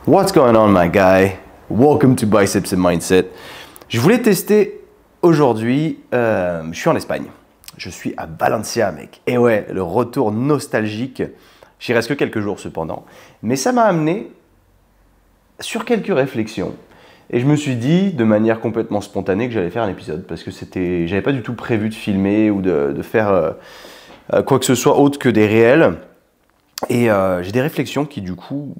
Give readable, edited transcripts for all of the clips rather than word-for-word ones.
What's going on, my guy? Welcome to Biceps and Mindset. Je voulais tester aujourd'hui, je suis en Espagne. Je suis à Valencia, mec. Et ouais, le retour nostalgique. J'y reste que quelques jours cependant. Mais ça m'a amené sur quelques réflexions. Et je me suis dit, de manière complètement spontanée, que j'allais faire un épisode. Parce que j'avais pas du tout prévu de filmer ou de faire quoi que ce soit autre que des réels. Et j'ai des réflexions qui, du coup,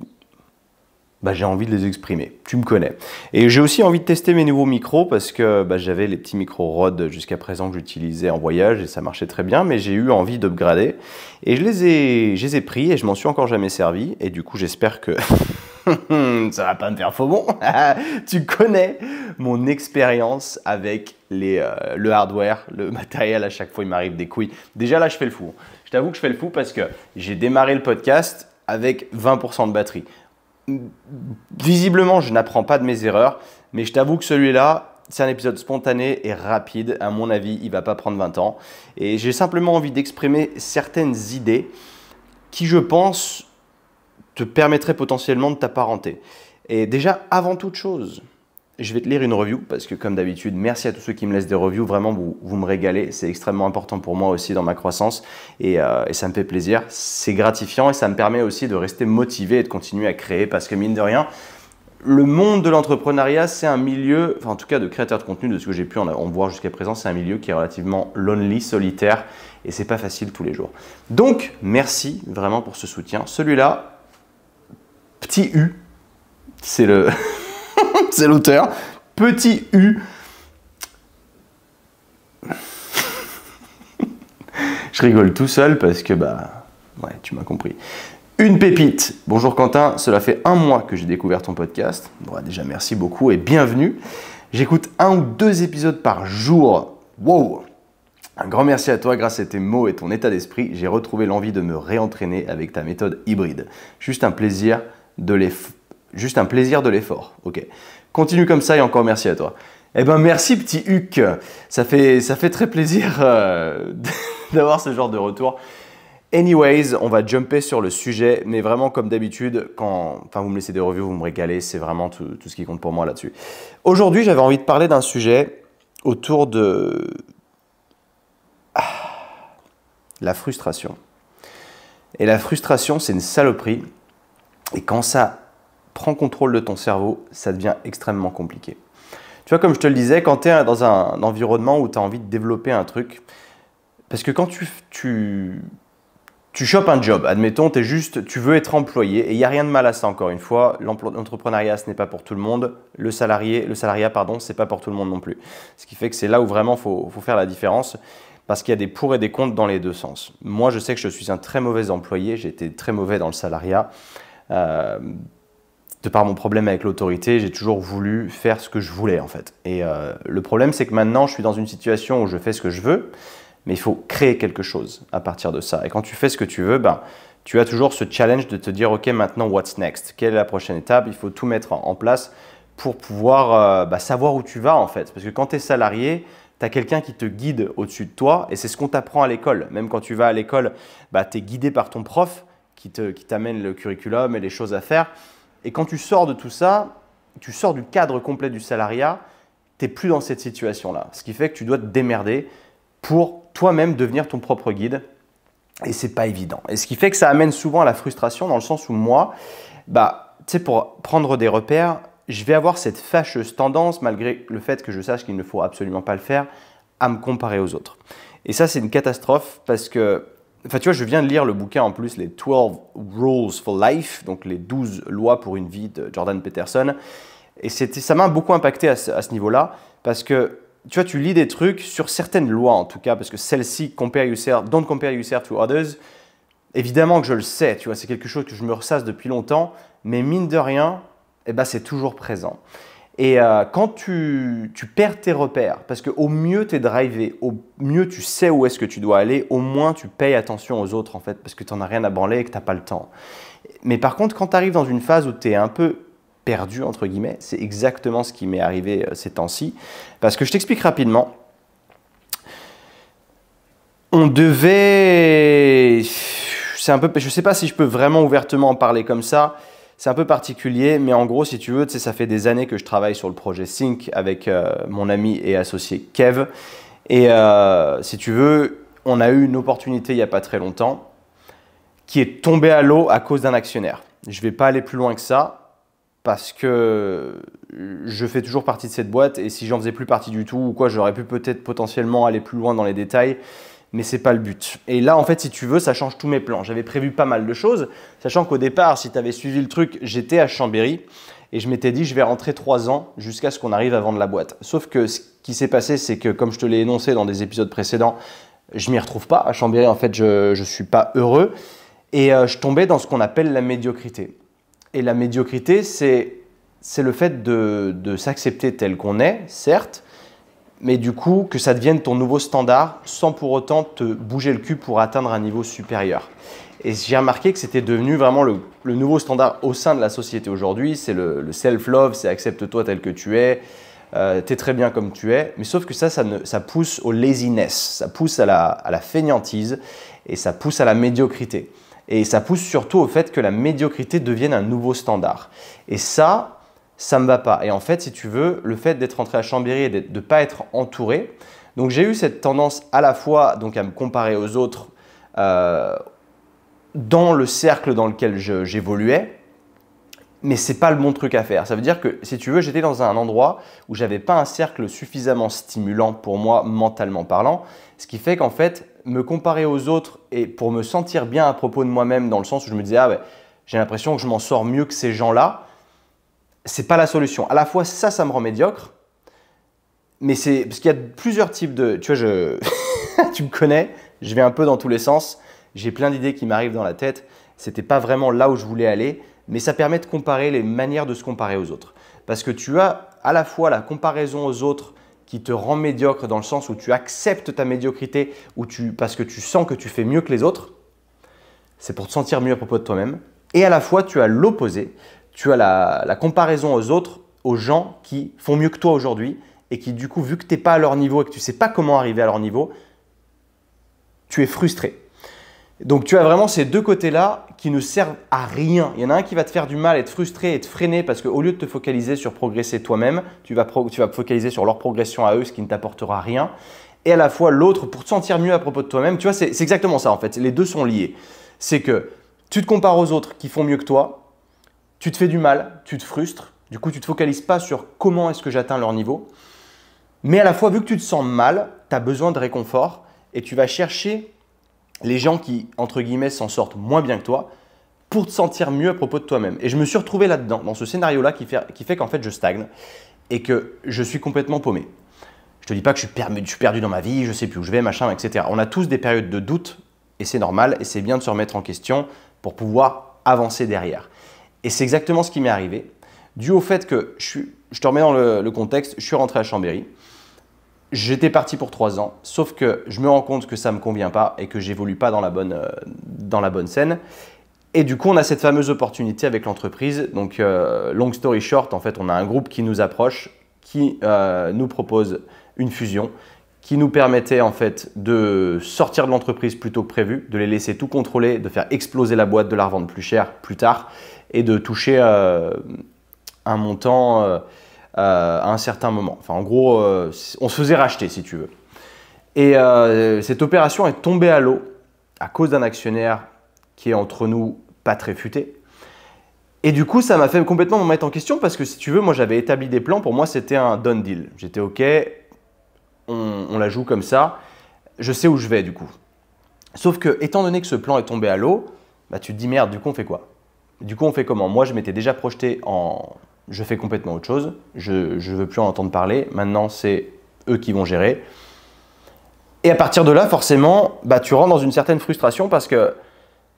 j'ai envie de les exprimer. Tu me connais. Et j'ai aussi envie de tester mes nouveaux micros parce que j'avais les petits micros Rode jusqu'à présent que j'utilisais en voyage et ça marchait très bien, mais j'ai eu envie d'upgrader. Et je les ai pris et je m'en suis encore jamais servi. Et du coup, j'espère que ça va pas me faire faux bon. Tu connais mon expérience avec le hardware, le matériel. À chaque fois, il m'arrive des couilles. Déjà là, je fais le fou. Je t'avoue que je fais le fou parce que j'ai démarré le podcast avec 20% de batterie. Visiblement, je n'apprends pas de mes erreurs, mais je t'avoue que celui-là, c'est un épisode spontané et rapide. À mon avis, il ne va pas prendre 20 ans. Et j'ai simplement envie d'exprimer certaines idées qui, je pense, te permettraient potentiellement de t'apparenter. Et déjà, avant toute chose, je vais te lire une review parce que, comme d'habitude, merci à tous ceux qui me laissent des reviews. Vraiment, vous me régalez. C'est extrêmement important pour moi aussi dans ma croissance et ça me fait plaisir. C'est gratifiant et ça me permet aussi de rester motivé et de continuer à créer parce que, mine de rien, le monde de l'entrepreneuriat, c'est un milieu, enfin en tout cas de créateur de contenu, de ce que j'ai pu en voir jusqu'à présent, c'est un milieu qui est relativement lonely, solitaire et c'est pas facile tous les jours. Donc, merci vraiment pour ce soutien. Celui-là, petit U, c'est le... c'est l'auteur. Petit U. Je rigole tout seul parce que, ouais, tu m'as compris. Une pépite. Bonjour Quentin, cela fait 1 mois que j'ai découvert ton podcast. Bon, déjà, merci beaucoup et bienvenue. J'écoute 1 ou 2 épisodes par jour. Wow! Un grand merci à toi. Grâce à tes mots et ton état d'esprit, j'ai retrouvé l'envie de me réentraîner avec ta méthode hybride. Juste un plaisir de l'effort. Ok. Continue comme ça et encore merci à toi. Eh ben merci petit Huc. Ça fait très plaisir d'avoir ce genre de retour. Anyways, on va jumper sur le sujet, mais vraiment comme d'habitude, quand vous me laissez des reviews, vous me régalez, c'est vraiment tout ce qui compte pour moi là-dessus. Aujourd'hui, j'avais envie de parler d'un sujet autour de la frustration. Et la frustration, c'est une saloperie. Et quand ça prend contrôle de ton cerveau, ça devient extrêmement compliqué. Tu vois, comme je te le disais, quand tu es dans un environnement où tu as envie de développer un truc, parce que quand tu chopes un job, admettons, tu veux être employé, et il n'y a rien de mal à ça encore une fois, l'entrepreneuriat, ce n'est pas pour tout le monde, le salariat, pardon, ce n'est pas pour tout le monde non plus. Ce qui fait que c'est là où vraiment il faut faire la différence, parce qu'il y a des pour et des contre dans les deux sens. Moi, je sais que je suis un très mauvais employé, j'ai été très mauvais dans le salariat, de par mon problème avec l'autorité, j'ai toujours voulu faire ce que je voulais en fait. Et le problème, c'est que maintenant, je suis dans une situation où je fais ce que je veux, mais il faut créer quelque chose à partir de ça. Et quand tu fais ce que tu veux, tu as toujours ce challenge de te dire, ok, maintenant, what's next? Quelle est la prochaine étape? Il faut tout mettre en place pour pouvoir savoir où tu vas en fait. Parce que quand tu es salarié, tu as quelqu'un qui te guide au-dessus de toi et c'est ce qu'on t'apprend à l'école. Même quand tu vas à l'école, tu es guidé par ton prof qui t'amène le curriculum et les choses à faire. Et quand tu sors de tout ça, tu sors du cadre complet du salariat, tu n'es plus dans cette situation-là. Ce qui fait que tu dois te démerder pour toi-même devenir ton propre guide. Et ce n'est pas évident. Et ce qui fait que ça amène souvent à la frustration dans le sens où moi, pour prendre des repères, je vais avoir cette fâcheuse tendance, malgré le fait que je sache qu'il ne faut absolument pas le faire, à me comparer aux autres. Et ça, c'est une catastrophe parce que tu vois, je viens de lire le bouquin en plus, les 12 Rules for Life, donc les 12 lois pour une vie de Jordan Peterson. Et ça m'a beaucoup impacté à ce niveau-là parce que tu vois, tu lis des trucs sur certaines lois en tout cas, parce que celle-ci, don't compare yourself to others, évidemment que je le sais, tu vois, c'est quelque chose que je me ressasse depuis longtemps, mais mine de rien, c'est toujours présent. Et quand tu perds tes repères, parce qu'au mieux tu es drivé, au mieux tu sais où est-ce que tu dois aller, au moins tu payes attention aux autres en fait, parce que tu n'en as rien à branler et que tu n'as pas le temps. Mais par contre, quand tu arrives dans une phase où tu es un peu perdu, entre guillemets, c'est exactement ce qui m'est arrivé ces temps-ci. Parce que je t'explique rapidement. On devait... je ne sais pas si je peux vraiment ouvertement en parler comme ça. C'est un peu particulier, mais en gros, si tu veux, tu sais, ça fait des années que je travaille sur le projet Sync avec mon ami et associé Kev. Et si tu veux, on a eu une opportunité il n'y a pas très longtemps qui est tombée à l'eau à cause d'un actionnaire. Je ne vais pas aller plus loin que ça parce que je fais toujours partie de cette boîte et si j'en faisais plus partie du tout ou quoi, j'aurais pu peut-être potentiellement aller plus loin dans les détails, mais c'est pas le but. Et là, en fait, si tu veux, ça change tous mes plans. J'avais prévu pas mal de choses, sachant qu'au départ, si tu avais suivi le truc, j'étais à Chambéry et je m'étais dit, je vais rentrer 3 ans jusqu'à ce qu'on arrive à vendre la boîte. Sauf que ce qui s'est passé, c'est que comme je te l'ai énoncé dans des épisodes précédents, je m'y retrouve pas. À Chambéry, en fait, je suis pas heureux et je tombais dans ce qu'on appelle la médiocrité. Et la médiocrité, c'est le fait de s'accepter tel qu'on est, certes, mais du coup que ça devienne ton nouveau standard sans pour autant te bouger le cul pour atteindre un niveau supérieur. Et j'ai remarqué que c'était devenu vraiment le nouveau standard au sein de la société aujourd'hui. C'est le self-love, c'est accepte-toi tel que tu es, t'es très bien comme tu es. Mais sauf que ça pousse au laziness, ça pousse à la fainéantise et ça pousse à la médiocrité. Et ça pousse surtout au fait que la médiocrité devienne un nouveau standard. Et ça ne me va pas. Et en fait, si tu veux, le fait d'être rentré à Chambéry et de ne pas être entouré, donc j'ai eu cette tendance à la fois donc, à me comparer aux autres dans le cercle dans lequel j'évoluais, mais ce n'est pas le bon truc à faire. Ça veut dire que, si tu veux, j'étais dans un endroit où je n'avais pas un cercle suffisamment stimulant pour moi, mentalement parlant, ce qui fait qu'en fait, me comparer aux autres et pour me sentir bien à propos de moi-même, dans le sens où je me disais, ah ouais, j'ai l'impression que je m'en sors mieux que ces gens-là, c'est pas la solution. À la fois, ça me rend médiocre, mais c'est parce qu'il y a plusieurs types de… Tu vois, tu me connais, je vais un peu dans tous les sens, j'ai plein d'idées qui m'arrivent dans la tête, c'était pas vraiment là où je voulais aller, mais ça permet de comparer les manières de se comparer aux autres. Parce que tu as à la fois la comparaison aux autres qui te rend médiocre dans le sens où tu acceptes ta médiocrité parce que tu sens que tu fais mieux que les autres, c'est pour te sentir mieux à propos de toi-même. Et à la fois, tu as l'opposé, tu as la comparaison aux autres, aux gens qui font mieux que toi aujourd'hui et qui du coup, vu que tu n'es pas à leur niveau et que tu ne sais pas comment arriver à leur niveau, tu es frustré. Donc tu as vraiment ces deux côtés-là qui ne servent à rien. Il y en a un qui va te faire du mal, être frustré et te freiner parce qu'au lieu de te focaliser sur progresser toi-même, tu vas te focaliser sur leur progression à eux, ce qui ne t'apportera rien. Et à la fois l'autre, pour te sentir mieux à propos de toi-même, tu vois, c'est exactement ça en fait. Les deux sont liés. C'est que tu te compares aux autres qui font mieux que toi, tu te fais du mal, tu te frustres, du coup tu ne te focalises pas sur comment est-ce que j'atteins leur niveau. Mais à la fois, vu que tu te sens mal, tu as besoin de réconfort et tu vas chercher les gens qui, entre guillemets, s'en sortent moins bien que toi pour te sentir mieux à propos de toi-même. Et je me suis retrouvé là-dedans, dans ce scénario-là qui fait qu'en fait, je stagne et que je suis complètement paumé. Je te dis pas que je suis perdu dans ma vie, je sais plus où je vais, machin, etc. On a tous des périodes de doute et c'est normal et c'est bien de se remettre en question pour pouvoir avancer derrière. Et c'est exactement ce qui m'est arrivé, dû au fait que, je te remets dans le contexte, je suis rentré à Chambéry. J'étais parti pour 3 ans, sauf que je me rends compte que ça ne me convient pas et que j'évolue pas dans la bonne scène. Et du coup, on a cette fameuse opportunité avec l'entreprise. Donc, long story short, en fait, on a un groupe qui nous approche, qui nous propose une fusion, qui nous permettait en fait de sortir de l'entreprise plus tôt que prévu, de les laisser tout contrôler, de faire exploser la boîte, de la revendre plus cher plus tard et de toucher un montant… à un certain moment. Enfin, en gros, on se faisait racheter, si tu veux. Et cette opération est tombée à l'eau à cause d'un actionnaire qui est entre nous pas très futé. Et du coup, ça m'a fait complètement me mettre en question parce que, si tu veux, moi, j'avais établi des plans. Pour moi, c'était un done deal. J'étais OK, on la joue comme ça. Je sais où je vais, du coup. Sauf que, étant donné que ce plan est tombé à l'eau, bah, tu te dis, merde, du coup, on fait quoi? Du coup, on fait comment? Moi, je m'étais déjà projeté en… Je fais complètement autre chose, je ne veux plus en entendre parler, maintenant c'est eux qui vont gérer. Et à partir de là, forcément, bah, tu rentres dans une certaine frustration parce que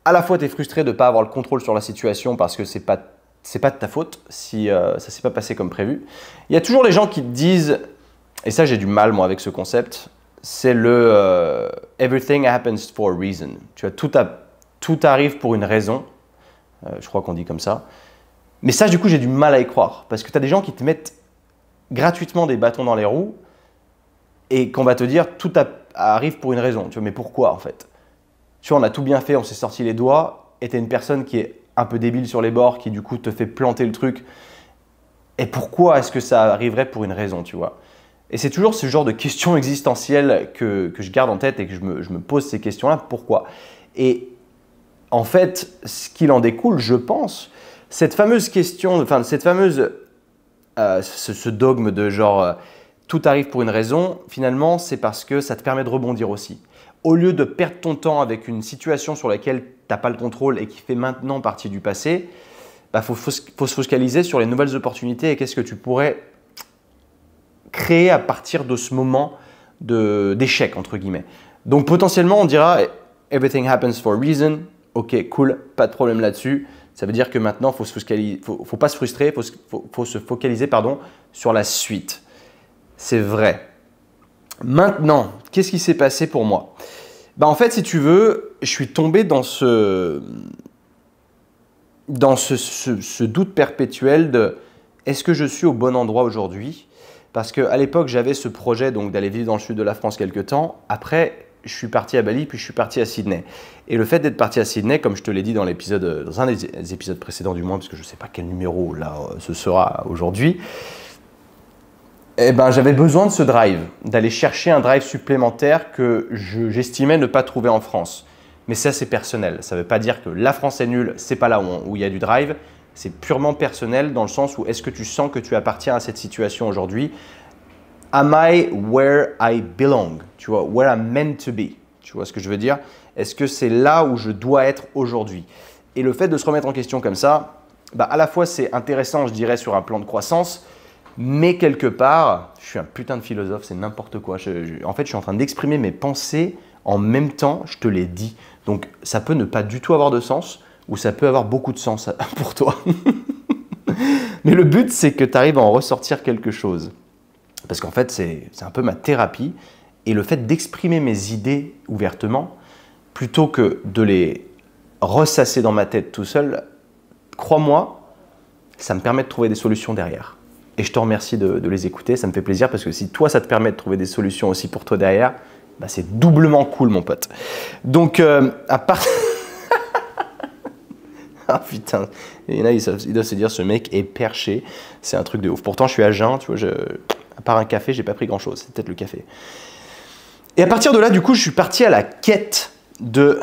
à la fois tu es frustré de ne pas avoir le contrôle sur la situation parce que c'est pas de ta faute si ça ne s'est pas passé comme prévu. Il y a toujours les gens qui te disent, et ça j'ai du mal moi avec ce concept, c'est le everything happens for a reason. Tu vois, tout arrive pour une raison, je crois qu'on dit comme ça. Mais ça, du coup, j'ai du mal à y croire parce que tu as des gens qui te mettent gratuitement des bâtons dans les roues et qu'on va te dire tout arrive pour une raison. Tu vois, mais pourquoi en fait? Tu vois, on a tout bien fait, on s'est sorti les doigts et tu es une personne qui est un peu débile sur les bords qui du coup te fait planter le truc. Et pourquoi est-ce que ça arriverait pour une raison, tu vois? Et c'est toujours ce genre de questions existentielles que je garde en tête et que je me pose ces questions-là. Pourquoi? Et en fait, ce qu'il en découle, je pense, cette fameuse question, enfin cette fameuse, ce dogme de genre tout arrive pour une raison, finalement, c'est parce que ça te permet de rebondir aussi. Au lieu de perdre ton temps avec une situation sur laquelle tu n'as pas le contrôle et qui fait maintenant partie du passé, bah, faut se focaliser sur les nouvelles opportunités et qu'est-ce que tu pourrais créer à partir de ce moment d'échec, entre guillemets. Donc potentiellement, on dira « everything happens for a reason ». Ok, cool, pas de problème là-dessus. Ça veut dire que maintenant, il ne faut pas se frustrer, faut se focaliser pardon, sur la suite. C'est vrai. Maintenant, qu'est-ce qui s'est passé pour moi? Bah, en fait, si tu veux, je suis tombé dans ce doute perpétuel de est-ce que je suis au bon endroit aujourd'hui? Parce qu'à l'époque, j'avais ce projet d'aller vivre dans le sud de la France quelque temps. Après, je suis parti à Bali, puis je suis parti à Sydney. Et le fait d'être parti à Sydney, comme je te l'ai dit dans un des épisodes précédents du moins, parce que je ne sais pas quel numéro là ce sera aujourd'hui, eh ben, j'avais besoin de ce drive, d'aller chercher un drive supplémentaire que j'estimais ne pas trouver en France. Mais ça, c'est personnel. Ça ne veut pas dire que la France est nulle, c'est pas là où il y a du drive. C'est purement personnel dans le sens où est-ce que tu sens que tu appartiens à cette situation aujourd'hui? Am I where I belong? Tu vois, where I'm meant to be. Tu vois ce que je veux dire? Est-ce que c'est là où je dois être aujourd'hui? Et le fait de se remettre en question comme ça, bah à la fois c'est intéressant, je dirais, sur un plan de croissance, mais quelque part, je suis un putain de philosophe, c'est n'importe quoi. En fait, je suis en train d'exprimer mes pensées en même temps, je te l'ai dit. Donc, ça peut ne pas du tout avoir de sens ou ça peut avoir beaucoup de sens pour toi. Mais le but, c'est que tu arrives à en ressortir quelque chose. Parce qu'en fait, c'est un peu ma thérapie. Et le fait d'exprimer mes idées ouvertement, plutôt que de les ressasser dans ma tête tout seul, crois-moi, ça me permet de trouver des solutions derrière. Et je te remercie de les écouter, ça me fait plaisir parce que si toi, ça te permet de trouver des solutions aussi pour toi derrière, bah c'est doublement cool, mon pote. Donc, à part... Ah putain, il y en a, ils doivent se dire, ce mec est perché, c'est un truc de ouf. Pourtant, je suis à jeun, tu vois, à part un café, j'ai pas pris grand-chose, c'est peut-être le café. Et à partir de là, du coup, je suis parti à la quête de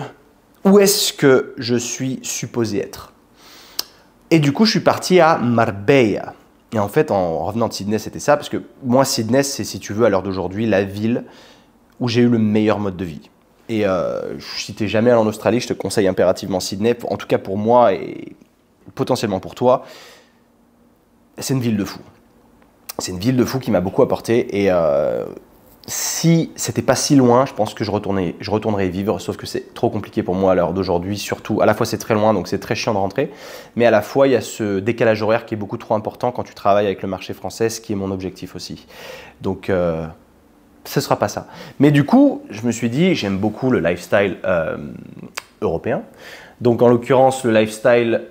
où est-ce que je suis supposé être. Et du coup, je suis parti à Marbella. Et en fait, en revenant de Sydney, c'était ça, parce que moi, Sydney, c'est, si tu veux, à l'heure d'aujourd'hui, la ville où j'ai eu le meilleur mode de vie. Et si tu n'es jamais allé en Australie, je te conseille impérativement Sydney, en tout cas pour moi et potentiellement pour toi. C'est une ville de fou. C'est une ville de fou qui m'a beaucoup apporté et si c'était pas si loin, je pense que je retournerais y vivre, sauf que c'est trop compliqué pour moi à l'heure d'aujourd'hui, surtout à la fois c'est très loin donc c'est très chiant de rentrer, mais à la fois il y a ce décalage horaire qui est beaucoup trop important quand tu travailles avec le marché français, ce qui est mon objectif aussi. Donc ce ne sera pas ça. Mais du coup, je me suis dit, j'aime beaucoup le lifestyle européen. Donc, en l'occurrence, le lifestyle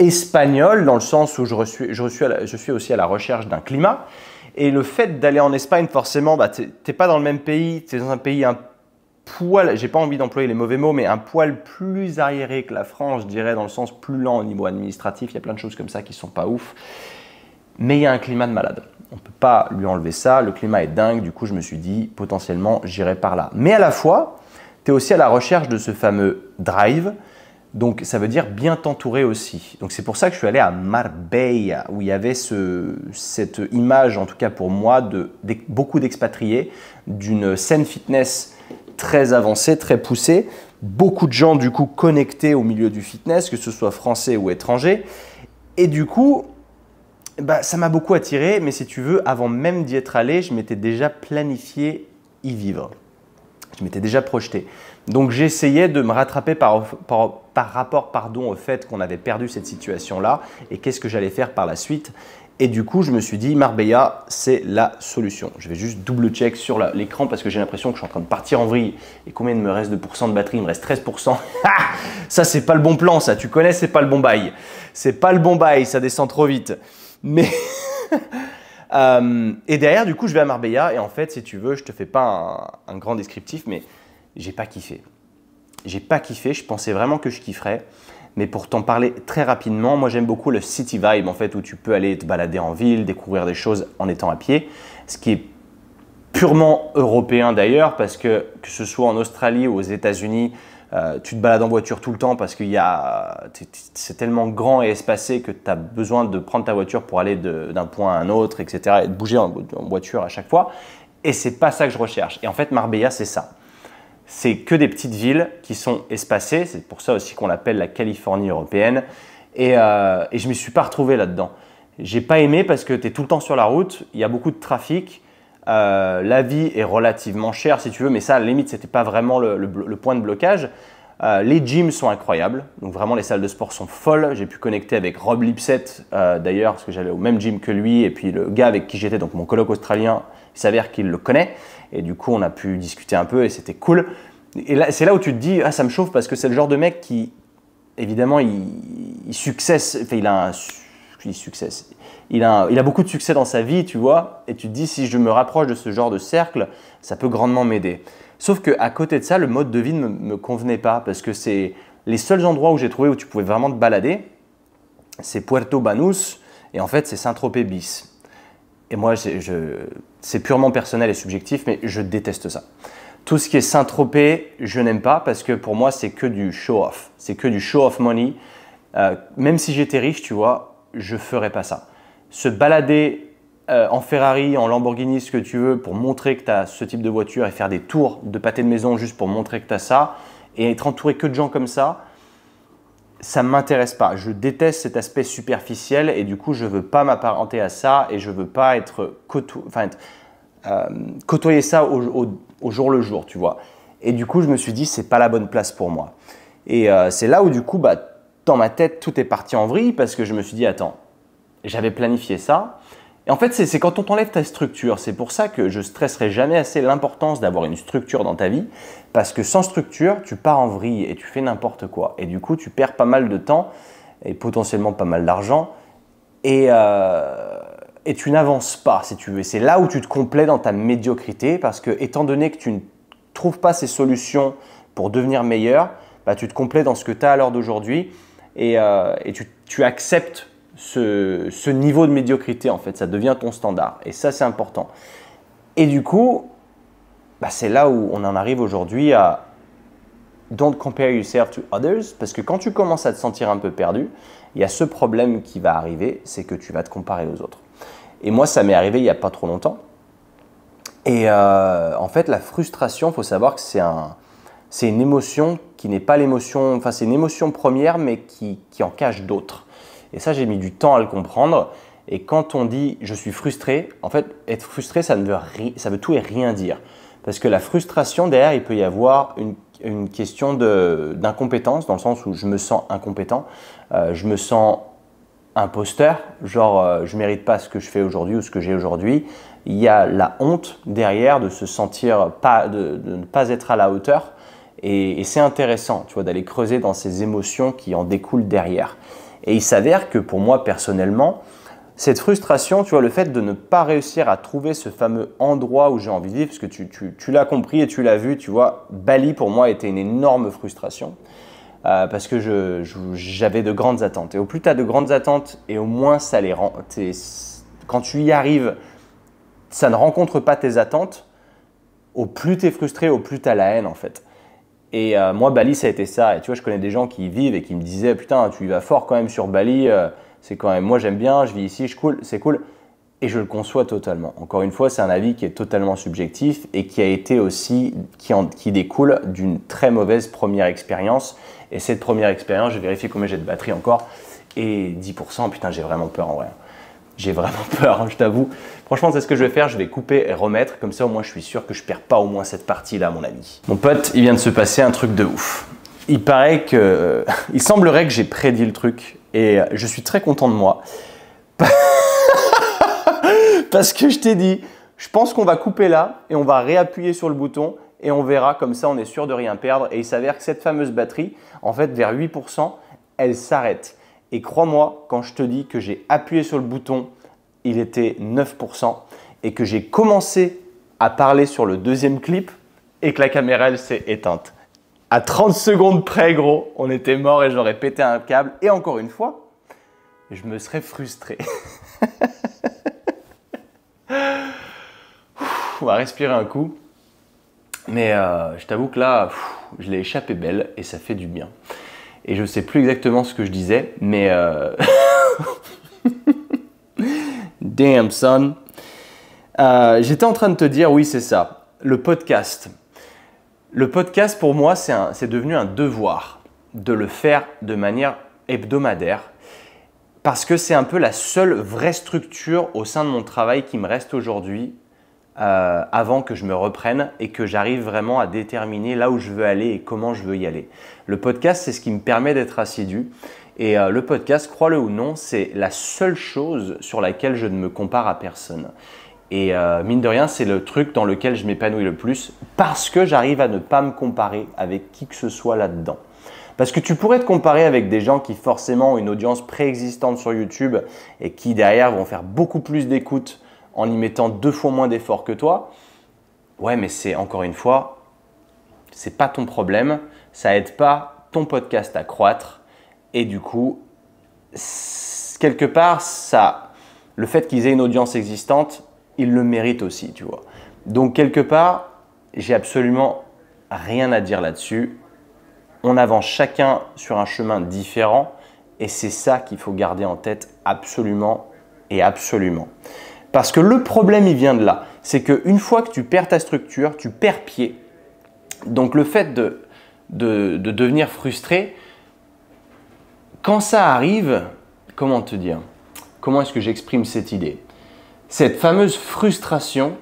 espagnol, dans le sens où je suis aussi à la recherche d'un climat. Et le fait d'aller en Espagne, forcément, bah, tu n'es pas dans le même pays. Tu es dans un pays un poil, j'ai pas envie d'employer les mauvais mots, mais un poil plus arriéré que la France, je dirais, dans le sens plus lent au niveau administratif. Il y a plein de choses comme ça qui ne sont pas ouf. Mais il y a un climat de malade. On ne peut pas lui enlever ça, le climat est dingue, du coup je me suis dit potentiellement j'irai par là. Mais à la fois, tu es aussi à la recherche de ce fameux drive, donc ça veut dire bien t'entourer aussi. Donc c'est pour ça que je suis allé à Marbella, où il y avait cette image, en tout cas pour moi, de beaucoup d'expatriés, d'une scène fitness très avancée, très poussée, beaucoup de gens du coup connectés au milieu du fitness, que ce soit français ou étranger, et du coup, bah, ça m'a beaucoup attiré, mais si tu veux, avant même d'y être allé, je m'étais déjà planifié y vivre. Je m'étais déjà projeté. Donc j'essayais de me rattraper par rapport au fait qu'on avait perdu cette situation-là et qu'est-ce que j'allais faire par la suite. Et du coup, je me suis dit, Marbella, c'est la solution. Je vais juste double-check sur l'écran parce que j'ai l'impression que je suis en train de partir en vrille. Et combien il me reste de pourcents de batterie? Il me reste 13%. Ça, c'est pas le bon plan, ça. Tu connais, c'est pas le bon bail. C'est pas le bon bail, ça descend trop vite. Mais et derrière, du coup, je vais à Marbella et en fait, si tu veux, je te fais pas un grand descriptif, mais j'ai pas kiffé. J'ai pas kiffé, je pensais vraiment que je kifferais. Mais pour t'en parler très rapidement, moi j'aime beaucoup le city vibe en fait, où tu peux aller te balader en ville, découvrir des choses en étant à pied, ce qui est purement européen d'ailleurs, parce que ce soit en Australie ou aux États-Unis, tu te balades en voiture tout le temps parce que c'est tellement grand et espacé que tu as besoin de prendre ta voiture pour aller d'un point à un autre, etc. et de bouger en voiture à chaque fois. Et c'est pas ça que je recherche. Et en fait, Marbella, c'est ça. C'est que des petites villes qui sont espacées. C'est pour ça aussi qu'on l'appelle la Californie européenne. Et je ne m'y suis pas retrouvé là-dedans. J'ai pas aimé parce que tu es tout le temps sur la route, il y a beaucoup de trafic. La vie est relativement chère si tu veux, mais ça à la limite c'était pas vraiment le point de blocage. Les gyms sont incroyables, donc vraiment les salles de sport sont folles. J'ai pu connecter avec Rob Lipsett d'ailleurs parce que j'allais au même gym que lui, et puis le gars avec qui j'étais, donc mon coloc australien, il s'avère qu'il le connaît et du coup on a pu discuter un peu et c'était cool. Et là c'est là où tu te dis ah ça me chauffe parce que c'est le genre de mec qui évidemment il successe, enfin il a beaucoup de succès dans sa vie, tu vois, et tu te dis si je me rapproche de ce genre de cercle, ça peut grandement m'aider. Sauf qu'à côté de ça, le mode de vie ne me convenait pas parce que c'est les seuls endroits où j'ai trouvé où tu pouvais vraiment te balader, c'est Puerto Banús et en fait c'est Saint-Tropez bis. Et moi, c'est purement personnel et subjectif, mais je déteste ça. Tout ce qui est Saint-Tropez, je n'aime pas parce que pour moi, c'est que du show-off. C'est que du show-off money. Même si j'étais riche, tu vois, je ne ferais pas ça. Se balader en Ferrari, en Lamborghini, ce que tu veux, pour montrer que tu as ce type de voiture et faire des tours de pâté de maison juste pour montrer que tu as ça et être entouré que de gens comme ça ne m'intéresse pas. Je déteste cet aspect superficiel et du coup, je ne veux pas m'apparenter à ça et je ne veux pas côtoyer ça au jour le jour, tu vois. Et du coup, je me suis dit, c'est pas la bonne place pour moi. Et c'est là où du coup, dans ma tête, tout est parti en vrille parce que je me suis dit, attends, j'avais planifié ça. Et en fait, c'est quand on t'enlève ta structure. C'est pour ça que je stresserai jamais assez l'importance d'avoir une structure dans ta vie. Parce que sans structure, tu pars en vrille et tu fais n'importe quoi. Et du coup, tu perds pas mal de temps et potentiellement pas mal d'argent. Et tu n'avances pas, si tu veux. C'est là où tu te complais dans ta médiocrité. Parce que étant donné que tu ne trouves pas ces solutions pour devenir meilleur, tu te complais dans ce que tu as à l'heure d'aujourd'hui. Et tu acceptes ce niveau de médiocrité, en fait, ça devient ton standard. Et ça, c'est important. Et du coup, c'est là où on en arrive aujourd'hui à don't compare yourself to others, parce que quand tu commences à te sentir un peu perdu, il y a ce problème qui va arriver, c'est que tu vas te comparer aux autres. Et moi, ça m'est arrivé il n'y a pas trop longtemps. Et en fait, la frustration, il faut savoir que c'est une émotion qui n'est pas l'émotion, enfin c'est une émotion première, mais qui en cache d'autres. Et ça, j'ai mis du temps à le comprendre. Et quand on dit « je suis frustré », en fait, être frustré, ça veut tout et rien dire. Parce que la frustration, derrière, il peut y avoir une question d'incompétence, dans le sens où je me sens incompétent, je me sens imposteur, genre je ne mérite pas ce que je fais aujourd'hui ou ce que j'ai aujourd'hui. Il y a la honte derrière de se sentir de ne pas être à la hauteur. Et c'est intéressant, tu vois, d'aller creuser dans ces émotions qui en découlent derrière. Et il s'avère que pour moi, personnellement, cette frustration, tu vois, le fait de ne pas réussir à trouver ce fameux endroit où j'ai envie de vivre, parce que tu l'as compris et tu l'as vu, tu vois, Bali pour moi était une énorme frustration parce que j'avais de grandes attentes. Et au plus tu as de grandes attentes et au moins ça les rend, quand tu y arrives, ça ne rencontre pas tes attentes, au plus tu es frustré, au plus tu as la haine en fait. Et moi, Bali, ça a été ça. Et tu vois, je connais des gens qui y vivent et qui me disaient « Putain, tu y vas fort quand même sur Bali. C'est quand même, moi, j'aime bien, je vis ici, c'est cool. » Et je le conçois totalement. Encore une fois, c'est un avis qui est totalement subjectif et qui a été aussi, qui découle d'une très mauvaise première expérience. Et cette première expérience, j'ai vérifié combien j'ai de batterie encore. Et 10%, putain, j'ai vraiment peur en vrai. J'ai vraiment peur, je t'avoue. Franchement, c'est ce que je vais faire. Je vais couper et remettre. Comme ça, au moins, je suis sûr que je ne perds pas au moins cette partie-là, mon ami. Mon pote, il vient de se passer un truc de ouf. Il paraît que... il semblerait que j'ai prédit le truc. Et je suis très content de moi. Parce que je t'ai dit, je pense qu'on va couper là et on va réappuyer sur le bouton et on verra. Comme ça, on est sûr de rien perdre. Et il s'avère que cette fameuse batterie, en fait, vers 8%, elle s'arrête. Et crois-moi, quand je te dis que j'ai appuyé sur le bouton, il était 9% et que j'ai commencé à parler sur le deuxième clip et que la caméra, elle s'est éteinte. À 30 secondes près, gros, on était mort et j'aurais pété un câble. Et encore une fois, je me serais frustré. On va respirer un coup. Mais je t'avoue que là, je l'ai échappé belle et ça fait du bien. Et je ne sais plus exactement ce que je disais, mais... Damn, son. J'étais en train de te dire, oui, c'est ça, le podcast. Le podcast, pour moi, c'est devenu un devoir de le faire de manière hebdomadaire parce que c'est un peu la seule vraie structure au sein de mon travail qui me reste aujourd'hui avant que je me reprenne et que j'arrive vraiment à déterminer là où je veux aller et comment je veux y aller. Le podcast, c'est ce qui me permet d'être assidu. Et le podcast, crois-le ou non, c'est la seule chose sur laquelle je ne me compare à personne. Et mine de rien, c'est le truc dans lequel je m'épanouis le plus parce que j'arrive à ne pas me comparer avec qui que ce soit là-dedans. Parce que tu pourrais te comparer avec des gens qui forcément ont une audience préexistante sur YouTube et qui derrière vont faire beaucoup plus d'écoute en y mettant 2 fois moins d'efforts que toi. Ouais, mais c'est encore une fois, c'est pas ton problème, ça aide pas ton podcast à croître. Et du coup, quelque part, le fait qu'ils aient une audience existante, ils le méritent aussi, tu vois. Donc, quelque part, j'ai absolument rien à dire là-dessus. On avance chacun sur un chemin différent et c'est ça qu'il faut garder en tête absolument et absolument. Parce que le problème, il vient de là. C'est qu'une fois que tu perds ta structure, tu perds pied. Donc, le fait de devenir frustré, quand ça arrive, comment te dire? Comment est-ce que j'exprime cette idée? Cette fameuse frustration,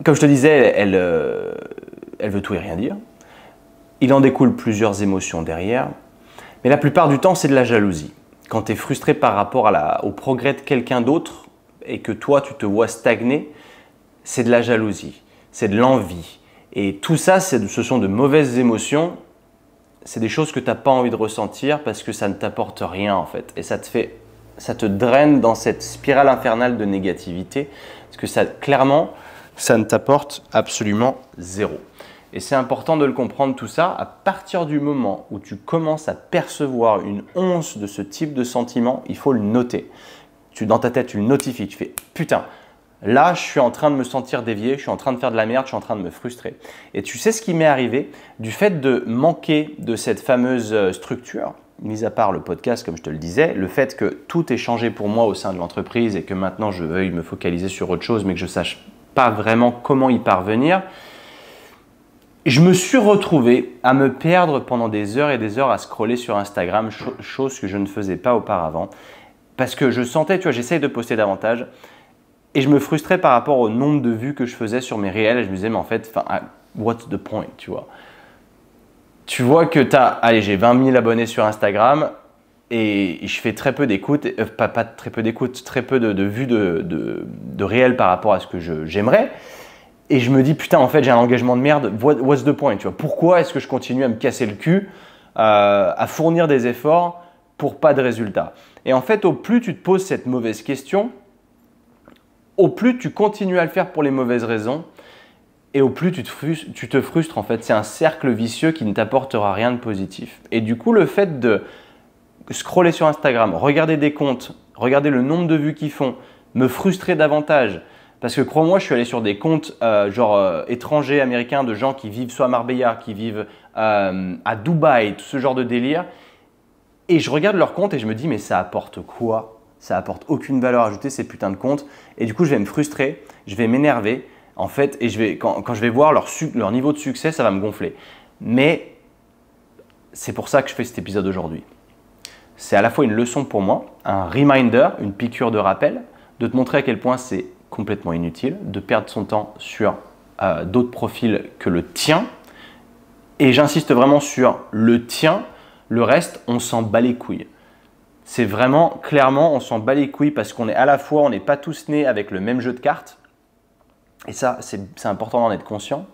comme je te disais, elle veut tout et rien dire. Il en découle plusieurs émotions derrière. Mais la plupart du temps, c'est de la jalousie. Quand tu es frustré par rapport au progrès de quelqu'un d'autre et que toi, tu te vois stagner, c'est de la jalousie, c'est de l'envie. Et tout ça, ce sont de mauvaises émotions. C'est des choses que tu n'as pas envie de ressentir parce que ça ne t'apporte rien en fait. Et ça te draine dans cette spirale infernale de négativité parce que clairement, ça ne t'apporte absolument zéro. Et c'est important de le comprendre tout ça à partir du moment où tu commences à percevoir une once de ce type de sentiment, il faut le noter. Dans ta tête, tu le notifies, tu fais « putain ». Là, je suis en train de me sentir dévié, je suis en train de faire de la merde, je suis en train de me frustrer. Et tu sais ce qui m'est arrivé du fait de manquer de cette fameuse structure, mis à part le podcast, comme je te le disais, le fait que tout ait changé pour moi au sein de l'entreprise et que maintenant je veuille me focaliser sur autre chose, mais que je ne sache pas vraiment comment y parvenir, je me suis retrouvé à me perdre pendant des heures et des heures à scroller sur Instagram, chose que je ne faisais pas auparavant, parce que je sentais, tu vois, j'essaye de poster davantage, et je me frustrais par rapport au nombre de vues que je faisais sur mes réels. Et je me disais, mais en fait, what's the point, tu vois? Tu vois que j'ai 20 000 abonnés sur Instagram et je fais très peu d'écoutes, pas très peu d'écoutes, très peu de vues de réels par rapport à ce que j'aimerais. Et je me dis, putain, en fait, j'ai un engagement de merde, what's the point, tu vois? Pourquoi est-ce que je continue à me casser le cul, à fournir des efforts pour pas de résultats? Et en fait, au plus tu te poses cette mauvaise question, au plus tu continues à le faire pour les mauvaises raisons et au plus tu te frustres en fait. C'est un cercle vicieux qui ne t'apportera rien de positif. Et du coup, le fait de scroller sur Instagram, regarder des comptes, regarder le nombre de vues qu'ils font, me frustrer davantage. Parce que crois-moi, je suis allé sur des comptes étrangers, américains, de gens qui vivent soit à Marbella, qui vivent à Dubaï, tout ce genre de délire. Et je regarde leurs comptes et je me dis, mais ça apporte quoi? Ça apporte aucune valeur ajoutée ces putains de comptes. Et du coup, je vais me frustrer, je vais m'énerver en fait. Et quand je vais voir leur niveau de succès, ça va me gonfler. Mais c'est pour ça que je fais cet épisode aujourd'hui. C'est à la fois une leçon pour moi, un reminder, une piqûre de rappel, de te montrer à quel point c'est complètement inutile de perdre son temps sur d'autres profils que le tien. Et j'insiste vraiment sur le tien. Le reste, on s'en bat les couilles. C'est vraiment, clairement, on s'en bat les couilles parce qu'on est à la fois, on n'est pas tous nés avec le même jeu de cartes. Et ça, c'est important d'en être conscient.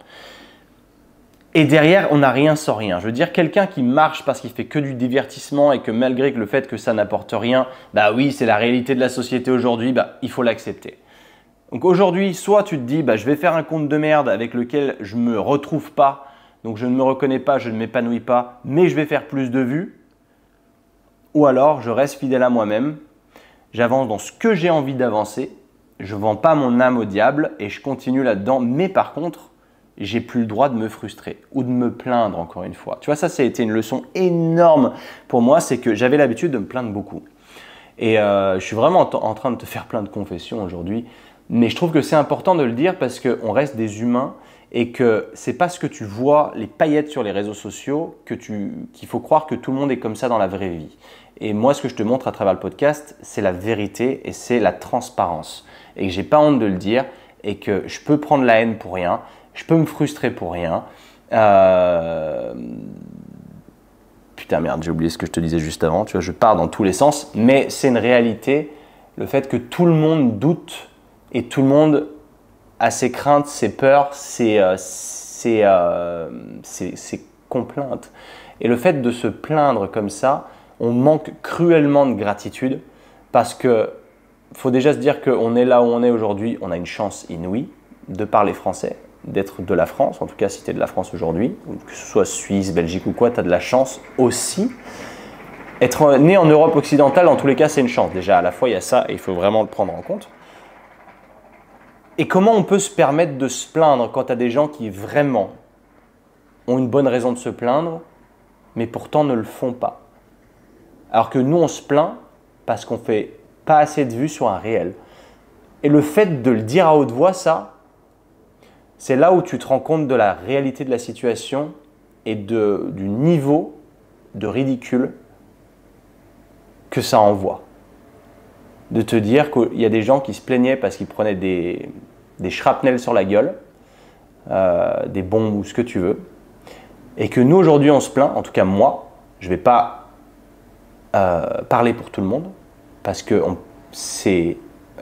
Et derrière, on n'a rien sans rien. Je veux dire, quelqu'un qui marche parce qu'il fait que du divertissement et que malgré le fait que ça n'apporte rien, bah oui, c'est la réalité de la société aujourd'hui, bah il faut l'accepter. Donc aujourd'hui, soit tu te dis, bah je vais faire un compte de merde avec lequel je ne me retrouve pas donc je ne me reconnais pas, je ne m'épanouis pas, mais je vais faire plus de vues. Ou alors, je reste fidèle à moi-même, j'avance dans ce que j'ai envie d'avancer, je ne vends pas mon âme au diable et je continue là-dedans. Mais par contre, j'ai plus le droit de me frustrer ou de me plaindre encore une fois. Tu vois, ça a été une leçon énorme pour moi, c'est que j'avais l'habitude de me plaindre beaucoup. Et je suis vraiment en train de te faire plein de confessions aujourd'hui, mais je trouve que c'est important de le dire parce qu'on reste des humains et que c'est parce que tu vois les paillettes sur les réseaux sociaux qu'il faut croire que tout le monde est comme ça dans la vraie vie. Et moi, ce que je te montre à travers le podcast, c'est la vérité et c'est la transparence. Et que j'ai pas honte de le dire et que je peux prendre la haine pour rien. Je peux me frustrer pour rien. Putain merde, j'ai oublié ce que je te disais juste avant. Tu vois, je pars dans tous les sens, mais c'est une réalité. Le fait que tout le monde doute et tout le monde a ses craintes, ses peurs, ses complaintes. Et le fait de se plaindre comme ça, on manque cruellement de gratitude parce que faut déjà se dire qu'on est là où on est aujourd'hui. On a une chance inouïe de parler français, d'être de la France, en tout cas si tu es de la France aujourd'hui, que ce soit Suisse, Belgique ou quoi, tu as de la chance aussi. Être né en Europe occidentale, en tous les cas, c'est une chance. Déjà, à la fois, il y a ça et il faut vraiment le prendre en compte. Et comment on peut se permettre de se plaindre quand tu as des gens qui vraiment ont une bonne raison de se plaindre, mais pourtant ne le font pas? Alors que nous, on se plaint parce qu'on ne fait pas assez de vues sur un réel. Et le fait de le dire à haute voix, ça, c'est là où tu te rends compte de la réalité de la situation et du niveau de ridicule que ça envoie. De te dire qu'il y a des gens qui se plaignaient parce qu'ils prenaient des shrapnels sur la gueule, des bombes ou ce que tu veux, et que nous aujourd'hui on se plaint, en tout cas moi, je ne vais pas parler pour tout le monde, parce que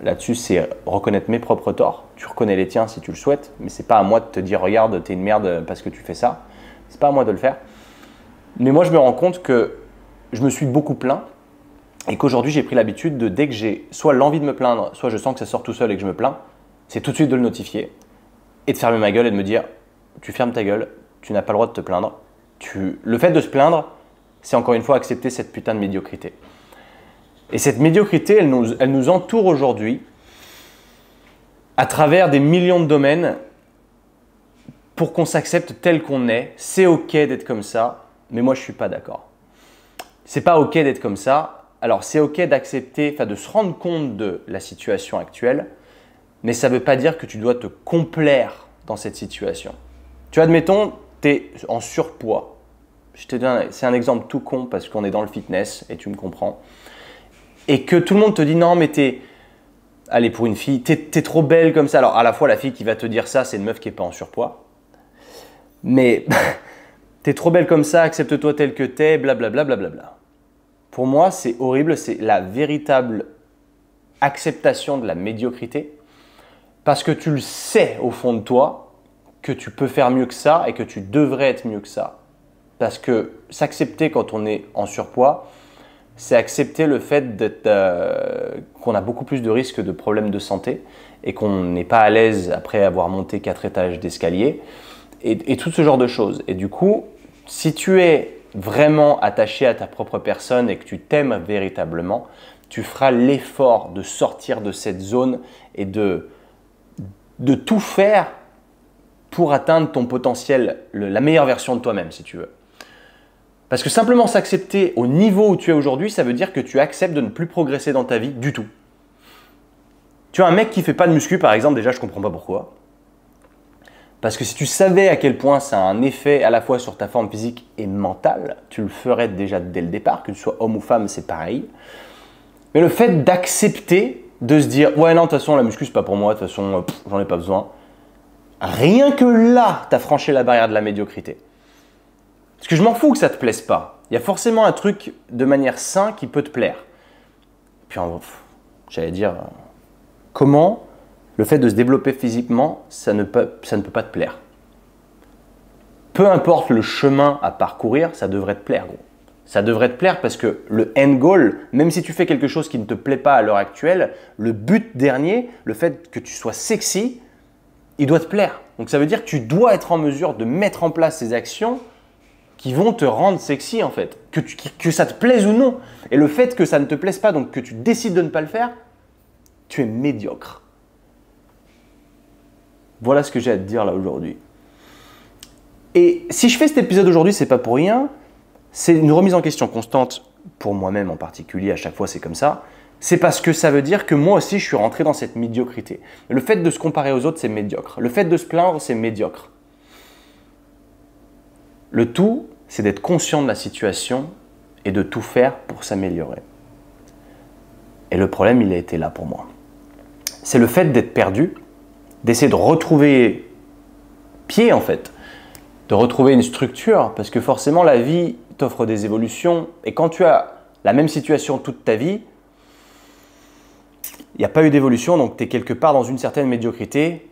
là-dessus c'est reconnaître mes propres torts. Tu reconnais les tiens si tu le souhaites, mais c'est pas à moi de te dire regarde, t'es une merde parce que tu fais ça. C'est pas à moi de le faire. Mais moi je me rends compte que je me suis beaucoup plaint et qu'aujourd'hui j'ai pris l'habitude de, dès que j'ai soit l'envie de me plaindre, soit je sens que ça sort tout seul et que je me plains, c'est tout de suite de le notifier et de fermer ma gueule et de me dire tu fermes ta gueule, tu n'as pas le droit de te plaindre. Le fait de se plaindre, c'est encore une fois accepter cette putain de médiocrité. Et cette médiocrité, elle nous entoure aujourd'hui à travers des millions de domaines pour qu'on s'accepte tel qu'on est. C'est ok d'être comme ça, mais moi je ne suis pas d'accord. C'est pas ok d'être comme ça. Alors c'est ok d'accepter, de se rendre compte de la situation actuelle, mais ça ne veut pas dire que tu dois te complaire dans cette situation. Tu vois, admettons, tu es en surpoids. Je te donne, c'est un exemple tout con parce qu'on est dans le fitness et tu me comprends. Et que tout le monde te dit non mais allez, pour une fille, t'es trop belle comme ça. Alors à la fois la fille qui va te dire ça, c'est une meuf qui n'est pas en surpoids. Mais t'es trop belle comme ça, accepte-toi tel que t'es, blablabla. Blablabla. Pour moi, c'est horrible, c'est la véritable acceptation de la médiocrité. Parce que tu le sais au fond de toi que tu peux faire mieux que ça et que tu devrais être mieux que ça. Parce que s'accepter quand on est en surpoids, c'est accepter le fait qu'on a beaucoup plus de risques de problèmes de santé et qu'on n'est pas à l'aise après avoir monté 4 étages d'escalier et tout ce genre de choses. Et du coup, si tu es vraiment attaché à ta propre personne et que tu t'aimes véritablement, tu feras l'effort de sortir de cette zone et de tout faire pour atteindre ton potentiel, la meilleure version de toi-même si tu veux. Parce que simplement s'accepter au niveau où tu es aujourd'hui, ça veut dire que tu acceptes de ne plus progresser dans ta vie du tout. Tu vois, un mec qui ne fait pas de muscu, par exemple, déjà, je ne comprends pas pourquoi. Parce que si tu savais à quel point ça a un effet à la fois sur ta forme physique et mentale, tu le ferais déjà dès le départ, que tu sois homme ou femme, c'est pareil. Mais le fait d'accepter, de se dire « Ouais, non, de toute façon, la muscu, c'est pas pour moi, de toute façon, j'en ai pas besoin », rien que là, tu as franchi la barrière de la médiocrité. Parce que je m'en fous que ça ne te plaise pas. Il y a forcément un truc de manière saine qui peut te plaire. Puis j'allais dire, comment le fait de se développer physiquement, ça ne peut pas te plaire. Peu importe le chemin à parcourir, ça devrait te plaire, gros. Ça devrait te plaire parce que le end goal, même si tu fais quelque chose qui ne te plaît pas à l'heure actuelle, le but dernier, le fait que tu sois sexy, il doit te plaire. Donc ça veut dire que tu dois être en mesure de mettre en place ces actions qui vont te rendre sexy en fait, que ça te plaise ou non. Et le fait que ça ne te plaise pas, donc que tu décides de ne pas le faire, tu es médiocre. Voilà ce que j'ai à te dire là aujourd'hui. Et si je fais cet épisode aujourd'hui, c'est pas pour rien. C'est une remise en question constante, pour moi-même en particulier, à chaque fois c'est comme ça. C'est parce que ça veut dire que moi aussi je suis rentré dans cette médiocrité. Le fait de se comparer aux autres, c'est médiocre. Le fait de se plaindre, c'est médiocre. Le tout, c'est d'être conscient de la situation et de tout faire pour s'améliorer. Et le problème, il a été là pour moi. C'est le fait d'être perdu, d'essayer de retrouver pied en fait, de retrouver une structure, parce que forcément la vie t'offre des évolutions et quand tu as la même situation toute ta vie, il n'y a pas eu d'évolution, donc tu es quelque part dans une certaine médiocrité,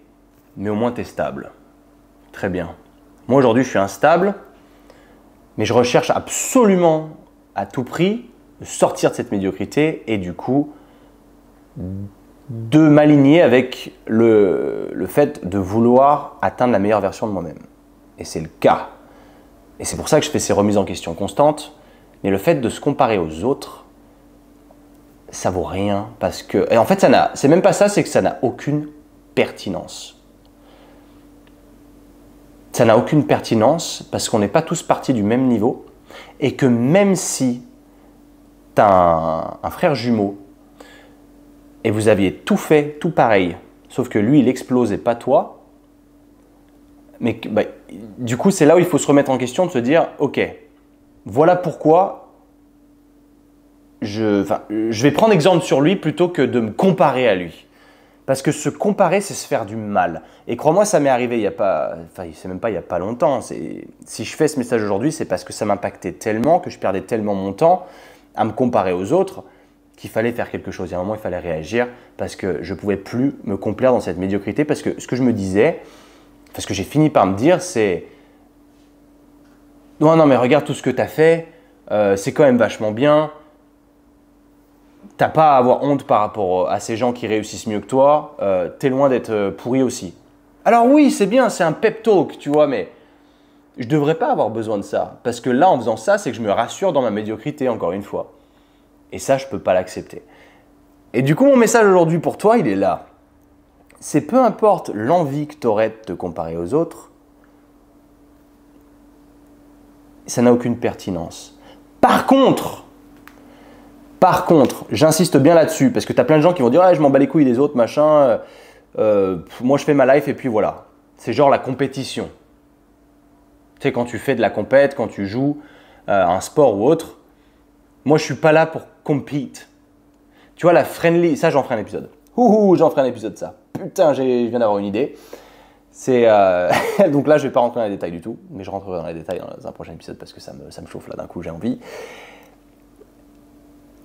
mais au moins tu es stable. Très bien. Moi aujourd'hui je suis instable, mais je recherche absolument à tout prix de sortir de cette médiocrité et du coup de m'aligner avec le fait de vouloir atteindre la meilleure version de moi-même. Et c'est le cas. Et c'est pour ça que je fais ces remises en question constantes. Mais le fait de se comparer aux autres, ça vaut rien. Parce que, et en fait, c'est même pas ça, c'est que ça n'a aucune pertinence. Ça n'a aucune pertinence parce qu'on n'est pas tous partis du même niveau. Et que même si tu as un frère jumeau et vous aviez tout fait, tout pareil, sauf que lui, il explose et pas toi, mais bah, du coup, c'est là où il faut se remettre en question, de se dire, ok, voilà pourquoi je vais prendre exemple sur lui plutôt que de me comparer à lui. Parce que se comparer, c'est se faire du mal. Et crois-moi, ça m'est arrivé il y a pas, c'est même pas il y a pas longtemps. Si je fais ce message aujourd'hui, c'est parce que ça m'impactait tellement, que je perdais tellement mon temps à me comparer aux autres, qu'il fallait faire quelque chose. Il y a un moment, il fallait réagir parce que je ne pouvais plus me complaire dans cette médiocrité. Parce que ce que je me disais, ce que j'ai fini par me dire, c'est non, mais regarde tout ce que tu as fait, c'est quand même vachement bien. T'as pas à avoir honte par rapport à ces gens qui réussissent mieux que toi. T'es loin d'être pourri aussi. Alors oui, c'est bien, c'est un pep talk, tu vois, mais je devrais pas avoir besoin de ça. Parce que là, en faisant ça, c'est que je me rassure dans ma médiocrité, encore une fois. Et ça, je peux pas l'accepter. Et du coup, mon message aujourd'hui pour toi, il est là. C'est peu importe l'envie que tu aurais de te comparer aux autres, ça n'a aucune pertinence. Par contre, j'insiste bien là-dessus, parce que tu as plein de gens qui vont dire ah, « je m'en bats les couilles des autres, machin, moi je fais ma life et puis voilà ». C'est genre la compétition. Tu sais, quand tu fais de la compète, quand tu joues un sport ou autre, moi je suis pas là pour compete. Tu vois, la friendly, ça j'en ferai un épisode. J'en ferai un épisode de ça. Putain, je viens d'avoir une idée. C'est donc là je vais pas rentrer dans les détails du tout, mais je rentrerai dans les détails dans un prochain épisode parce que ça me chauffe là d'un coup, j'ai envie.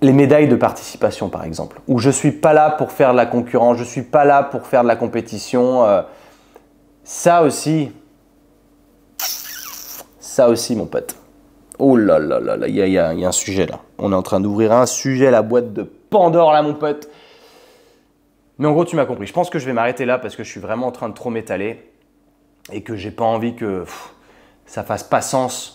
Les médailles de participation, par exemple, où je ne suis pas là pour faire de la concurrence, je ne suis pas là pour faire de la compétition. Ça aussi, mon pote. Oh là là là là, il y a un sujet là. On est en train d'ouvrir un sujet, la boîte de Pandore là, mon pote. Mais en gros, tu m'as compris. Je pense que je vais m'arrêter là parce que je suis vraiment en train de trop m'étaler et que j'ai pas envie que ça fasse pas sens.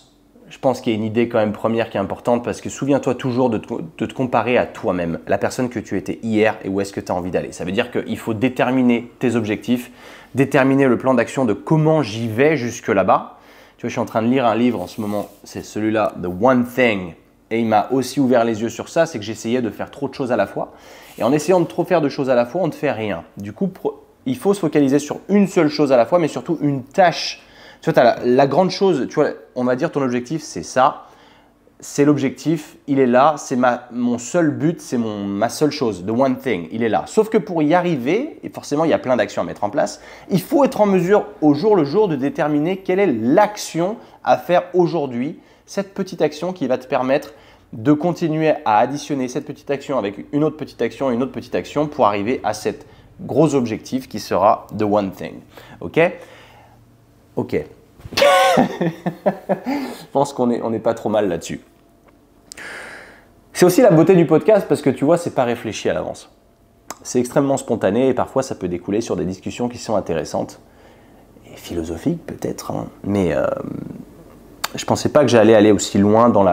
Je pense qu'il y a une idée quand même première qui est importante parce que souviens-toi toujours de te comparer à toi-même, la personne que tu étais hier et où est-ce que tu as envie d'aller. Ça veut dire qu'il faut déterminer tes objectifs, déterminer le plan d'action de comment j'y vais jusque là-bas. Tu vois, je suis en train de lire un livre en ce moment, c'est celui-là, The One Thing. Et il m'a aussi ouvert les yeux sur ça, c'est que j'essayais de faire trop de choses à la fois. Et en essayant de trop faire de choses à la fois, on ne fait rien. Du coup, il faut se focaliser sur une seule chose à la fois, mais surtout une tâche. Tu vois, tu as la grande chose, tu vois, on va dire ton objectif, c'est ça. C'est l'objectif, il est là, c'est mon seul but, c'est ma seule chose, the one thing, il est là. Sauf que pour y arriver, et forcément il y a plein d'actions à mettre en place, il faut être en mesure au jour le jour de déterminer quelle est l'action à faire aujourd'hui, cette petite action qui va te permettre de continuer à additionner cette petite action avec une autre petite action et une autre petite action pour arriver à cet gros objectif qui sera the one thing. Ok? Ok. Je pense qu'on n'est pas trop mal là-dessus. C'est aussi la beauté du podcast parce que tu vois, c'est pas réfléchi à l'avance. C'est extrêmement spontané et parfois ça peut découler sur des discussions qui sont intéressantes. philosophique peut-être, hein, mais je pensais pas que j'allais aller aussi loin dans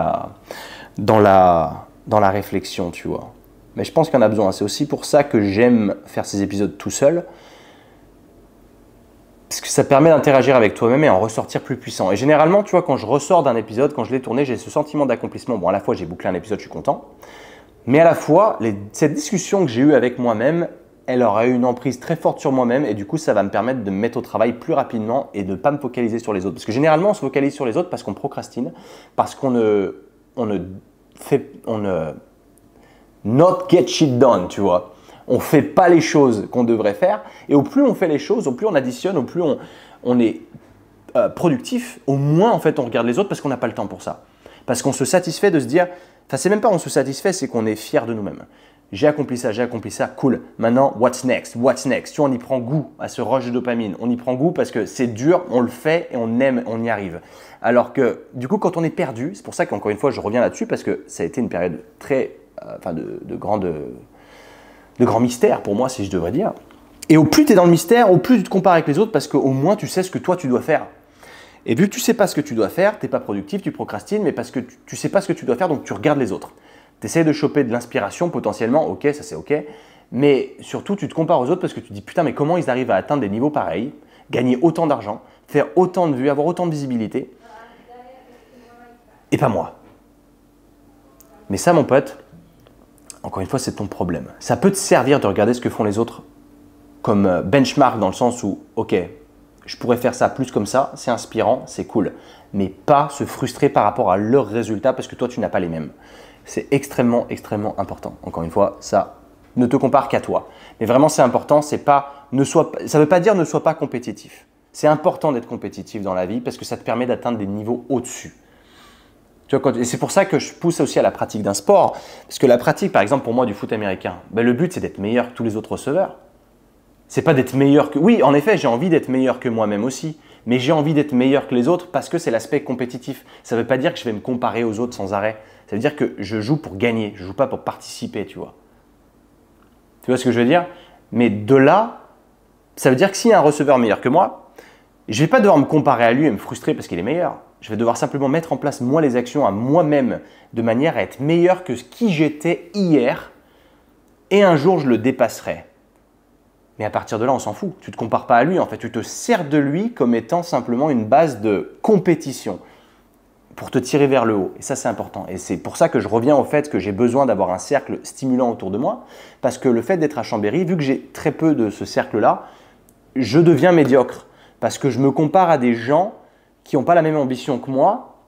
la réflexion, tu vois. Mais je pense qu'il y en a besoin. C'est aussi pour ça que j'aime faire ces épisodes tout seul. Parce que ça permet d'interagir avec toi-même et en ressortir plus puissant. Et généralement, tu vois, quand je ressors d'un épisode, quand je l'ai tourné, j'ai ce sentiment d'accomplissement. Bon, à la fois, j'ai bouclé un épisode, je suis content. Mais à la fois, cette discussion que j'ai eue avec moi-même, elle aura eu une emprise très forte sur moi-même. Et du coup, ça va me permettre de me mettre au travail plus rapidement et de ne pas me focaliser sur les autres. Parce que généralement, on se focalise sur les autres parce qu'on procrastine, parce qu'on ne not get shit done, tu vois. On ne fait pas les choses qu'on devrait faire. Et au plus on fait les choses, au plus on additionne, au plus on est productif, au moins en fait on regarde les autres parce qu'on n'a pas le temps pour ça. Parce qu'on se satisfait de se dire, enfin c'est même pas on se satisfait, c'est qu'on est fier de nous-mêmes. J'ai accompli ça, cool. Maintenant, what's next? What's next? Tu vois, on y prend goût à ce rush de dopamine. On y prend goût parce que c'est dur, on le fait et on aime, on y arrive. Alors que du coup, quand on est perdu, c'est pour ça qu'encore une fois, je reviens là-dessus parce que ça a été une période très, de grand mystère pour moi, si je devrais dire. Et au plus tu es dans le mystère, au plus tu te compares avec les autres parce qu'au moins tu sais ce que toi tu dois faire. Et vu que tu ne sais pas ce que tu dois faire, tu n'es pas productif, tu procrastines, mais parce que tu ne sais pas ce que tu dois faire, donc tu regardes les autres. Tu essaies de choper de l'inspiration potentiellement, ok, ça c'est ok, mais surtout tu te compares aux autres parce que tu te dis putain, mais comment ils arrivent à atteindre des niveaux pareils, gagner autant d'argent, faire autant de vues, avoir autant de visibilité, et pas moi. Mais ça, mon pote, encore une fois, c'est ton problème. Ça peut te servir de regarder ce que font les autres comme benchmark dans le sens où, ok, je pourrais faire ça plus comme ça, c'est inspirant, c'est cool. Mais pas se frustrer par rapport à leurs résultats parce que toi, tu n'as pas les mêmes. C'est extrêmement, extrêmement important. Encore une fois, ça ne te compare qu'à toi. Mais vraiment, c'est important, ça ne veut pas dire ne sois pas compétitif. C'est important d'être compétitif dans la vie parce que ça te permet d'atteindre des niveaux au-dessus. Tu vois, et c'est pour ça que je pousse aussi à la pratique d'un sport. Parce que la pratique, par exemple, pour moi, du foot américain, ben, le but, c'est d'être meilleur que tous les autres receveurs. C'est pas d'être meilleur que… Oui, en effet, j'ai envie d'être meilleur que moi-même aussi. Mais j'ai envie d'être meilleur que les autres parce que c'est l'aspect compétitif. Ça ne veut pas dire que je vais me comparer aux autres sans arrêt. Ça veut dire que je joue pour gagner. Je ne joue pas pour participer, tu vois. Tu vois ce que je veux dire? Mais de là, ça veut dire que s'il y a un receveur meilleur que moi, je ne vais pas devoir me comparer à lui et me frustrer parce qu'il est meilleur. Je vais devoir simplement mettre en place moi les actions à moi-même de manière à être meilleur que qui j'étais hier et un jour je le dépasserai. Mais à partir de là, on s'en fout. Tu ne te compares pas à lui, en fait. Tu te sers de lui comme étant simplement une base de compétition pour te tirer vers le haut. Et ça, c'est important. Et c'est pour ça que je reviens au fait que j'ai besoin d'avoir un cercle stimulant autour de moi. Parce que le fait d'être à Chambéry, vu que j'ai très peu de ce cercle-là, je deviens médiocre. Parce que je me compare à des gens qui n'ont pas la même ambition que moi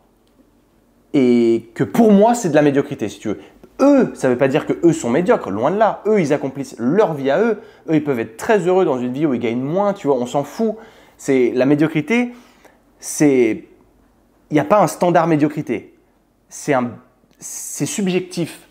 et que pour moi, c'est de la médiocrité, si tu veux. Eux, ça ne veut pas dire qu'eux sont médiocres, loin de là. Eux, ils accomplissent leur vie à eux. Eux, ils peuvent être très heureux dans une vie où ils gagnent moins, tu vois, on s'en fout. La médiocrité, il n'y a pas un standard médiocrité. C'est subjectif.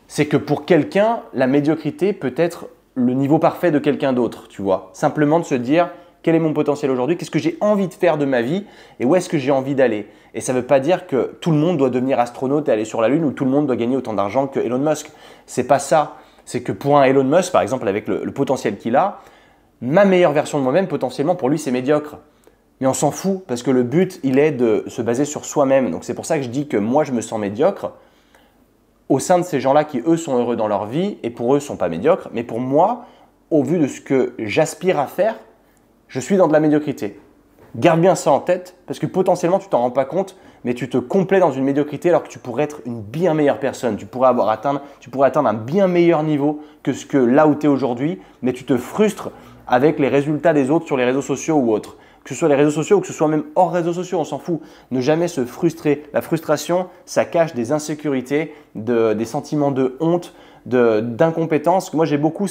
C'est que pour quelqu'un, la médiocrité peut être le niveau parfait de quelqu'un d'autre, tu vois. Simplement de se dire… Quel est mon potentiel aujourd'hui? Qu'est-ce que j'ai envie de faire de ma vie? Et où est-ce que j'ai envie d'aller? Et ça ne veut pas dire que tout le monde doit devenir astronaute et aller sur la Lune ou tout le monde doit gagner autant d'argent que Elon Musk. C'est pas ça. C'est que pour un Elon Musk, par exemple, avec le potentiel qu'il a, ma meilleure version de moi-même, potentiellement, pour lui, c'est médiocre. Mais on s'en fout parce que le but, il est de se baser sur soi-même. Donc c'est pour ça que je dis que moi, je me sens médiocre au sein de ces gens-là qui, eux, sont heureux dans leur vie et pour eux, ne sont pas médiocres. Mais pour moi, au vu de ce que j'aspire à faire, je suis dans de la médiocrité. Garde bien ça en tête parce que potentiellement, tu t'en rends pas compte, mais tu te complais dans une médiocrité alors que tu pourrais être une bien meilleure personne. Tu pourrais atteindre un bien meilleur niveau que ce que là où tu es aujourd'hui, mais tu te frustres avec les résultats des autres sur les réseaux sociaux ou autres. Que ce soit les réseaux sociaux ou que ce soit même hors réseaux sociaux, on s'en fout. Ne jamais se frustrer. La frustration, ça cache des insécurités, des sentiments de honte, d'incompétence. Moi, j'ai beaucoup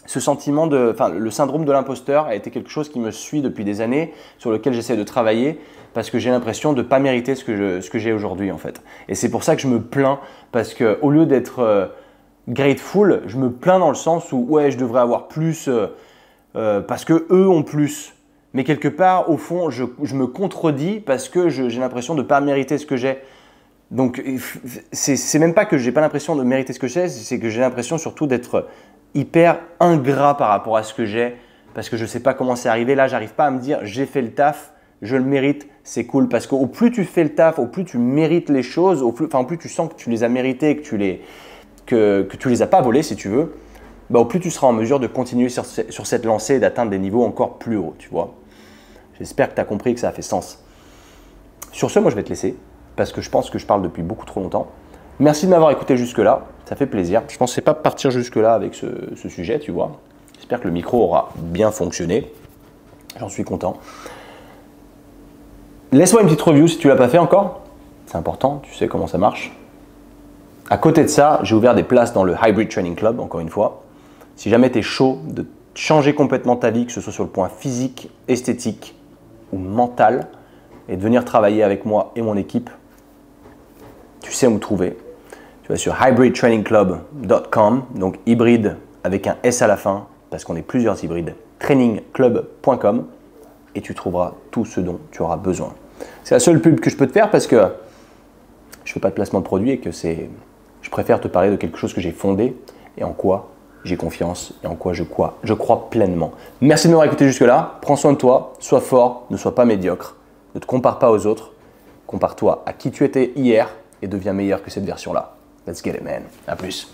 ce sentiment le syndrome de l'imposteur a été quelque chose qui me suit depuis des années, sur lequel j'essaie de travailler parce que j'ai l'impression de ne pas mériter ce que j'ai aujourd'hui en fait. Et c'est pour ça que je me plains parce qu'au lieu d'être grateful, je me plains dans le sens où ouais, je devrais avoir plus parce que eux ont plus. Mais quelque part, au fond, je me contredis parce que j'ai l'impression de ne pas mériter ce que j'ai. Donc, c'est même pas que j'ai pas l'impression de mériter ce que j'ai, c'est que j'ai l'impression surtout d'être hyper ingrat par rapport à ce que j'ai parce que je ne sais pas comment c'est arrivé. Là, j'arrive pas à me dire j'ai fait le taf, je le mérite, c'est cool. Parce qu'au plus tu fais le taf, au plus tu mérites les choses, au plus tu sens que tu les as méritées, que tu les as pas volées si tu veux, bah, au plus tu seras en mesure de continuer sur cette lancée et d'atteindre des niveaux encore plus hauts, tu vois. J'espère que tu as compris que ça a fait sens. Sur ce, moi je vais te laisser parce que je pense que je parle depuis beaucoup trop longtemps. Merci de m'avoir écouté jusque-là, ça fait plaisir. Je ne pensais pas partir jusque-là avec ce sujet, tu vois. J'espère que le micro aura bien fonctionné. J'en suis content. Laisse-moi une petite review si tu ne l'as pas fait encore. C'est important, tu sais comment ça marche. À côté de ça, j'ai ouvert des places dans le Hybrid Training Club, encore une fois. Si jamais tu es chaud de changer complètement ta vie, que ce soit sur le point physique, esthétique ou mental, et de venir travailler avec moi et mon équipe, tu sais où me trouver. Tu vas sur hybridtrainingclub.com, donc hybride avec un S à la fin, parce qu'on est plusieurs hybrides, trainingclub.com, et tu trouveras tout ce dont tu auras besoin. C'est la seule pub que je peux te faire parce que je ne fais pas de placement de produit et que je préfère te parler de quelque chose que j'ai fondé et en quoi j'ai confiance et en quoi je crois pleinement. Merci de m'avoir écouté jusque-là. Prends soin de toi, sois fort, ne sois pas médiocre, ne te compare pas aux autres. Compare-toi à qui tu étais hier et deviens meilleur que cette version-là. Let's get it, man. À plus.